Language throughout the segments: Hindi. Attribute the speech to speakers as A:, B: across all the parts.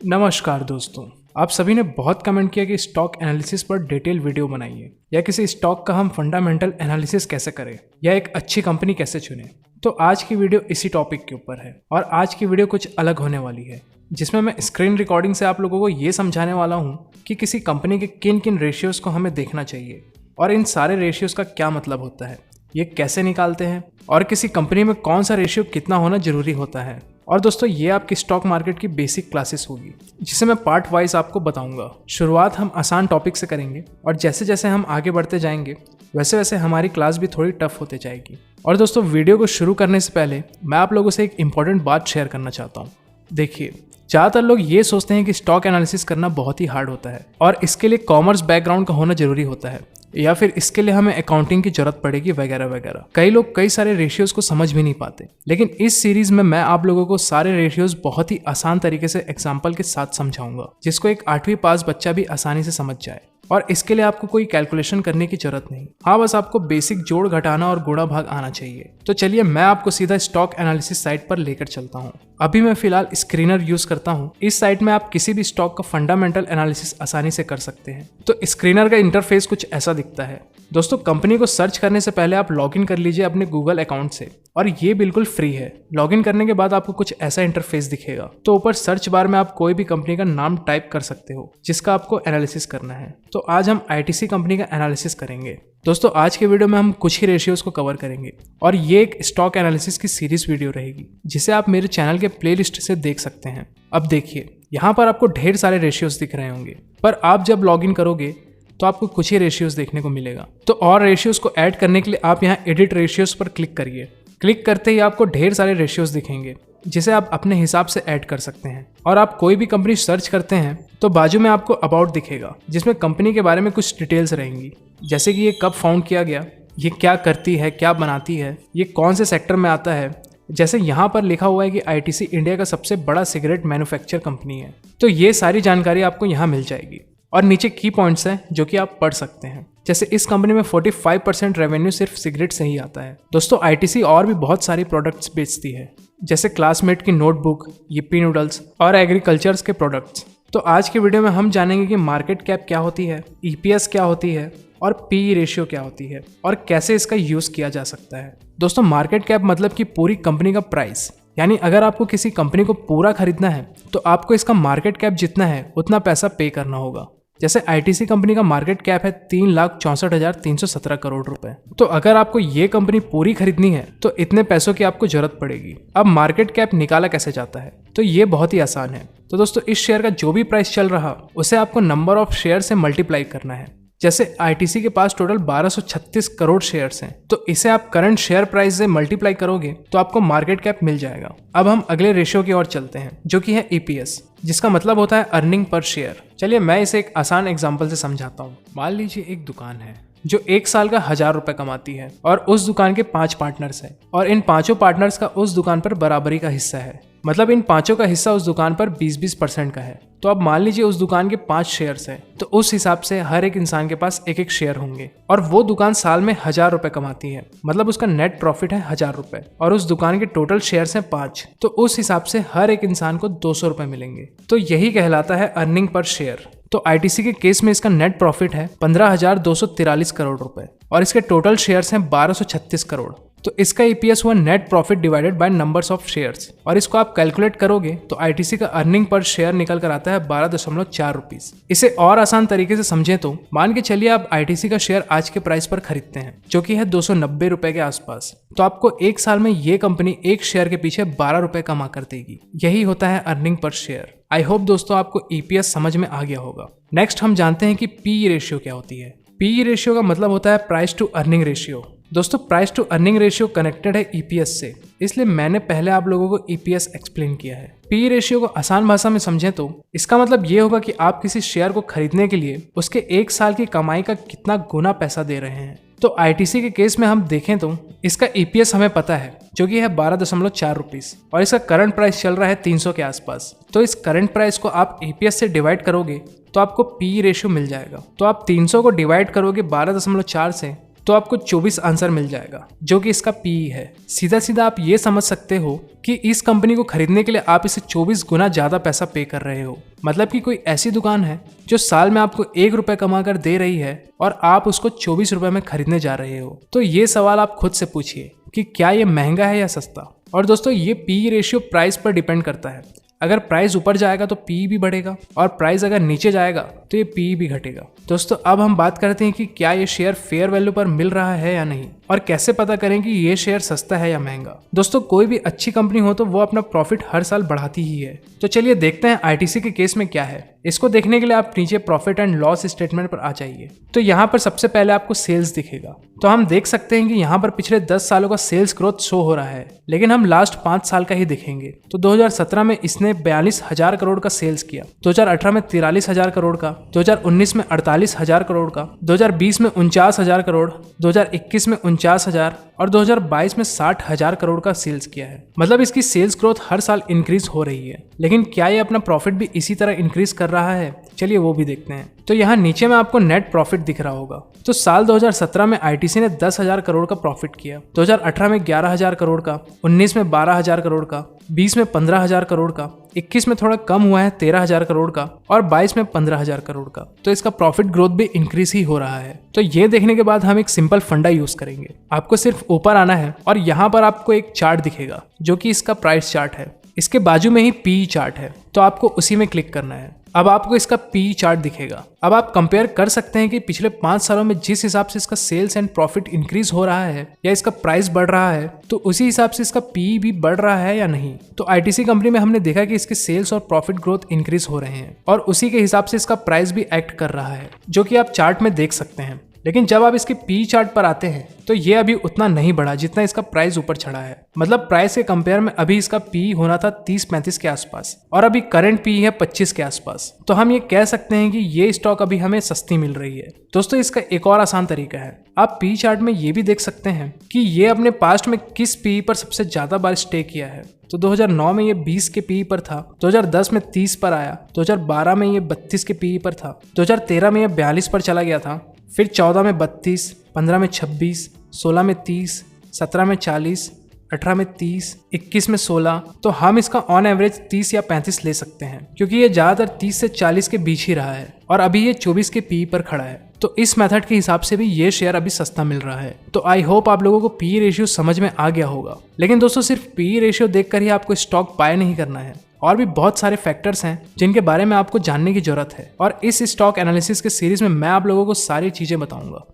A: नमस्कार दोस्तों, आप सभी ने बहुत कमेंट किया कि स्टॉक एनालिसिस पर डिटेल वीडियो बनाइए या किसी स्टॉक का हम फंडामेंटल एनालिसिस कैसे करें या एक अच्छी कंपनी कैसे चुनें। तो आज की वीडियो इसी टॉपिक के ऊपर है और आज की वीडियो कुछ अलग होने वाली है, जिसमें मैं स्क्रीन रिकॉर्डिंग से आप लोगों को ये समझाने वाला हूँ कि किसी कंपनी के किन किन रेशियोज़ को हमें देखना चाहिए और इन सारे रेशियोज़ का क्या मतलब होता है, ये कैसे निकालते हैं और किसी कंपनी में कौन सा रेशियो कितना होना जरूरी होता है। और दोस्तों, ये आपकी स्टॉक मार्केट की बेसिक क्लासेस होगी जिसे मैं पार्ट वाइज आपको बताऊंगा। शुरुआत हम आसान टॉपिक से करेंगे और जैसे जैसे हम आगे बढ़ते जाएंगे वैसे वैसे हमारी क्लास भी थोड़ी टफ होते जाएगी। और दोस्तों, वीडियो को शुरू करने से पहले मैं आप लोगों से एक इंपॉर्टेंट बात शेयर करना चाहता हूँ। देखिए, ज़्यादातर लोग ये सोचते हैं कि स्टॉक एनालिसिस करना बहुत ही हार्ड होता है और इसके लिए कॉमर्स बैकग्राउंड का होना जरूरी होता है या फिर इसके लिए हमें अकाउंटिंग की जरूरत पड़ेगी वगैरह वगैरह। कई लोग कई सारे रेशियोज को समझ भी नहीं पाते, लेकिन इस सीरीज में मैं आप लोगों को सारे रेशियोज बहुत ही आसान तरीके से एग्जाम्पल के साथ समझाऊंगा, जिसको एक 8वीं पास बच्चा भी आसानी से समझ जाए। और इसके लिए आपको कोई कैलकुलेशन करने की जरूरत नहीं, हाँ बस आपको बेसिक जोड़ घटाना और गुणा भाग आना चाहिए। तो चलिए मैं आपको सीधा स्टॉक एनालिसिस साइट पर लेकर चलता हूँ। अभी मैं फिलहाल स्क्रीनर यूज करता हूँ। इस साइट में आप किसी भी स्टॉक का फंडामेंटल एनालिसिस आसानी से कर सकते हैं। तो स्क्रीनर का इंटरफेस कुछ ऐसा दिखता है। दोस्तों, कंपनी को सर्च करने से पहले आप लॉगिन कर लीजिए अपने गूगल अकाउंट से और ये बिल्कुल फ्री है। लॉगिन करने के बाद आपको कुछ ऐसा इंटरफेस दिखेगा। तो ऊपर सर्च बार में आप कोई भी कंपनी का नाम टाइप कर सकते हो जिसका आपको एनालिसिस करना है। तो आज हम आईटीसी कंपनी का एनालिसिस करेंगे। दोस्तों, आज के वीडियो में हम कुछ ही रेशियोज को कवर करेंगे और ये एक स्टॉक एनालिसिस की सीरीज वीडियो रहेगी जिसे आप मेरे चैनल के प्लेलिस्ट से देख सकते हैं। अब देखिए, यहाँ पर आपको ढेर सारे रेशियोज दिख रहे होंगे, पर आप जब लॉगिन करोगे तो आपको कुछ ही रेशियोज देखने को मिलेगा। तो और रेशियोज को ऐड करने के लिए आप यहाँ एडिट रेशियोज पर क्लिक करिए। क्लिक करते ही आपको ढेर सारे रेशियोज दिखेंगे जिसे आप अपने हिसाब से ऐड कर सकते हैं। और आप कोई भी कंपनी सर्च करते हैं तो बाजू में आपको अबाउट दिखेगा, जिसमें कंपनी के बारे में कुछ डिटेल्स रहेंगी, जैसे कि ये कब फाउंड किया गया, ये क्या करती है, क्या बनाती है, ये कौन से सेक्टर में आता है। जैसे यहाँ पर लिखा हुआ है कि आईटीसी इंडिया का सबसे बड़ा सिगरेट मैन्युफैक्चर कंपनी है। तो ये सारी जानकारी आपको यहाँ मिल जाएगी और नीचे की पॉइंट्स हैं जो कि आप पढ़ सकते हैं। जैसे इस कंपनी में 45% रेवेन्यू सिर्फ सिगरेट से ही आता है। दोस्तों, आईटीसी और भी बहुत सारी प्रोडक्ट्स बेचती है, जैसे क्लासमेट की नोटबुक, यिप्पी नूडल्स और एग्रीकल्चर्स के प्रोडक्ट्स। तो आज के वीडियो में हम जानेंगे कि मार्केट कैप क्या होती है, ईपीएस क्या होती है और पीई रेशियो क्या होती है और कैसे इसका यूज किया जा सकता है। दोस्तों, मार्केट कैप मतलब कि पूरी कंपनी का प्राइस, यानी अगर आपको किसी कंपनी को पूरा खरीदना है तो आपको इसका मार्केट कैप जितना है उतना पैसा पे करना होगा। जैसे आईटीसी कंपनी का मार्केट कैप है 3,64,317 करोड़ रुपए। तो अगर आपको ये कंपनी पूरी खरीदनी है तो इतने पैसों की आपको जरूरत पड़ेगी। अब मार्केट कैप निकाला कैसे जाता है, तो ये बहुत ही आसान है। तो दोस्तों, इस शेयर का जो भी प्राइस चल रहा उसे आपको नंबर ऑफ शेयर से मल्टीप्लाई करना है। जैसे आईटीसी के पास टोटल 1236 करोड़ शेयर्स हैं, तो इसे आप करंट शेयर प्राइस से मल्टीप्लाई करोगे तो आपको मार्केट कैप मिल जाएगा। अब हम अगले रेशियो की ओर चलते हैं, जो कि है ईपीएस, जिसका मतलब होता है अर्निंग पर शेयर। चलिए मैं इसे एक आसान एग्जांपल से समझाता हूँ। मान लीजिए एक दुकान है जो 1 साल का 1000 रुपए कमाती है और उस दुकान के 5 पार्टनर्स हैं और इन 5 पार्टनर्स का उस दुकान पर बराबरी का हिस्सा है। मतलब इन 5 का हिस्सा उस दुकान पर 20-20% का है। तो अब मान लीजिए उस दुकान के 5 शेयर्स हैं, तो उस हिसाब से हर एक इंसान के पास एक एक शेयर होंगे और वो दुकान साल में 1000 रुपए कमाती है, मतलब उसका नेट प्रॉफिट है 1000 रुपए और उस दुकान के टोटल शेयर्स हैं 5, तो उस हिसाब से हर एक इंसान को 200 रुपए मिलेंगे। तो यही कहलाता है अर्निंग पर शेयर। तो आईटीसी के केस में इसका नेट प्रॉफिट है 15,243 करोड़ रुपए और इसके टोटल शेयर्स हैं 1236 करोड़। तो इसका ईपीएस हुआ net profit divided by numbers of shares और इसको आप कैलकुलेट करोगे तो आईटीसी का अर्निंग पर शेयर निकल कर आता है 12.4 रुपीज। इसे और आसान तरीके से समझें तो मान के चलिए आप आईटीसी का शेयर आज के प्राइस पर खरीदते हैं, जो कि है 290 रुपए के आसपास। तो आपको 1 साल में ये कंपनी एक शेयर के पीछे 12 रुपए कमा कर देगी। यही होता है earning per share. I hope दोस्तों आपको ईपीएस समझ में आ गया होगा। नेक्स्ट हम जानते हैं कि पीई रेशियो क्या होती है। पीई रेशियो का मतलब होता है प्राइस टू अर्निंग रेशियो। दोस्तों, price to earning ratio connected है ईपीएस से, इसलिए मैंने पहले आप लोगों को ईपीएस एक्सप्लेन किया है। पी रेशियो को आसान भाषा में समझें तो इसका मतलब ये होगा कि आप किसी शेयर को खरीदने के लिए उसके 1 साल की कमाई का कितना गुना पैसा दे रहे हैं। तो आईटीसी के केस में हम देखें तो इसका ईपीएस हमें पता है, जो कि है 12.4 रुपीज और इसका करंट प्राइस चल रहा है 300 के आसपास। तो इस करंट प्राइस को आप ईपीएस से डिवाइड करोगे तो आपको पी रेशियो मिल जाएगा। तो आप 300 को डिवाइड करोगे 12.4 से तो आपको 24 आंसर मिल जाएगा, जो कि इसका पीई है। सीधा सीधा आप ये समझ सकते हो कि इस कंपनी को खरीदने के लिए आप इसे 24 गुना ज़्यादा पैसा पे कर रहे हो। मतलब कि कोई ऐसी दुकान है जो साल में आपको 1 रुपये कमा कर दे रही है और आप उसको 24 रुपये में खरीदने जा रहे हो। तो ये सवाल आप खुद से पूछिए कि क्या ये महंगा है या सस्ता। और दोस्तों, ये पी रेशियो प्राइस पर डिपेंड करता है। अगर प्राइस ऊपर जाएगा तो पी भी बढ़ेगा और प्राइस अगर नीचे जाएगा तो ये पी भी घटेगा। दोस्तों, अब हम बात करते हैं कि क्या ये शेयर फेयर वैल्यू पर मिल रहा है या नहीं, और कैसे पता करें कि ये शेयर सस्ता है या महंगा। दोस्तों, कोई भी अच्छी कंपनी हो तो वो अपना प्रॉफिट हर साल बढ़ाती ही है। तो चलिए देखते हैं आईटीसी के केस में क्या है। इसको देखने के लिए आप नीचे प्रॉफिट एंड लॉस स्टेटमेंट पर आ जाइए। तो यहाँ पर सबसे पहले आपको सेल्स दिखेगा। तो हम देख सकते हैं कि यहाँ पर पिछले 10 सालों का सेल्स ग्रोथ शो हो रहा है, लेकिन हम लास्ट 5 साल का ही देखेंगे। तो 2017 में इसने 42,000 करोड़ का सेल्स किया, 2018 में 43,000 करोड़ का, 2019 में 48,000 करोड़ का, 2020 में 49,000 करोड़, 2021 में 49,000 और 2022 में 60,000 करोड़ का सेल्स किया है। मतलब इसकी सेल्स ग्रोथ हर साल इंक्रीज हो रही है। लेकिन क्या ये अपना प्रॉफिट भी इसी तरह इंक्रीज कर रहा है? चलिए वो भी देखते हैं। तो यहाँ नीचे में आपको नेट प्रॉफिट दिख रहा होगा। तो साल 2017 में आईटीसी ने 10,000 करोड़ का प्रॉफिट किया, 2018 में 11,000 करोड़ का, 19 में 12,000 करोड़ का, 20 में 15,000 करोड़ का, 21 में थोड़ा कम हुआ है 13,000 करोड़ का और 22 में 15,000 करोड़ का। तो इसका प्रॉफिट ग्रोथ भी इंक्रीज ही हो रहा है। तो ये देखने के बाद हम एक सिंपल फंडा यूज करेंगे। आपको सिर्फ ऊपर आना है और यहाँ पर आपको एक चार्ट दिखेगा जो कि इसका प्राइस चार्ट है। इसके बाजू में ही पी चार्ट है, तो आपको उसी में क्लिक करना है। अब आपको इसका पी चार्ट दिखेगा। अब आप कंपेयर कर सकते हैं कि पिछले 5 सालों में जिस हिसाब से इसका सेल्स एंड प्रॉफिट इंक्रीज हो रहा है या इसका प्राइस बढ़ रहा है, तो उसी हिसाब से इसका पी भी बढ़ रहा है या नहीं। तो आईटीसी कंपनी में हमने देखा कि इसके सेल्स और प्रॉफिट ग्रोथ इंक्रीज हो रहे हैं और उसी के हिसाब से इसका प्राइस भी एक्ट कर रहा है, जो कि आप चार्ट में देख सकते हैं। लेकिन जब आप इसके पी चार्ट पर आते हैं तो ये अभी उतना नहीं बढ़ा जितना इसका प्राइस ऊपर चढ़ा है। मतलब प्राइस के कंपेयर में अभी इसका पी होना था 30-35 के आसपास और अभी करंट पी है 25 के आसपास। तो हम ये कह सकते हैं कि ये स्टॉक अभी हमें सस्ती मिल रही है। दोस्तों, इसका एक और आसान तरीका है। आप पी चार्ट में ये भी देख सकते हैं कि ये अपने पास्ट में किस पी पर सबसे ज्यादा बार स्टे किया है। तो 2009 में ये 20 के पी पर था, 2010 में 30 पर आया, 2012 में ये 32 के पी पर था, 2013 में ये 42 पर चला गया था, फिर 14 में 32, 15 में 26, 16 में 30, 17 में 40, 18 में 30, 21 में 16। तो हम इसका ऑन एवरेज 30 या 35 ले सकते हैं, क्योंकि ये ज़्यादातर 30 से 40 के बीच ही रहा है और अभी ये 24 के पी पर खड़ा है। तो इस मेथड के हिसाब से भी ये शेयर अभी सस्ता मिल रहा है। तो आई होप आप लोगों को पी रेशियो समझ में आ गया होगा। लेकिन दोस्तों, सिर्फ पी रेशियो देखकर ही आपको स्टॉक बाय नहीं करना है। और भी बहुत सारे फैक्टर्स हैं जिनके बारे में आपको जानने की जरूरत है, और इस स्टॉक एनालिसिस के सीरीज में मैं आप लोगों को सारी चीजें बताऊंगा।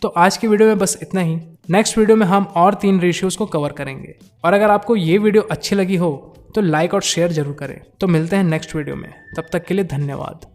A: तो आज की वीडियो में बस इतना ही। नेक्स्ट वीडियो में हम और 3 रेशियोज को कवर करेंगे। और अगर आपको ये वीडियो अच्छी लगी हो तो लाइक और शेयर जरूर करें। तो मिलते हैं नेक्स्ट वीडियो में, तब तक के लिए धन्यवाद।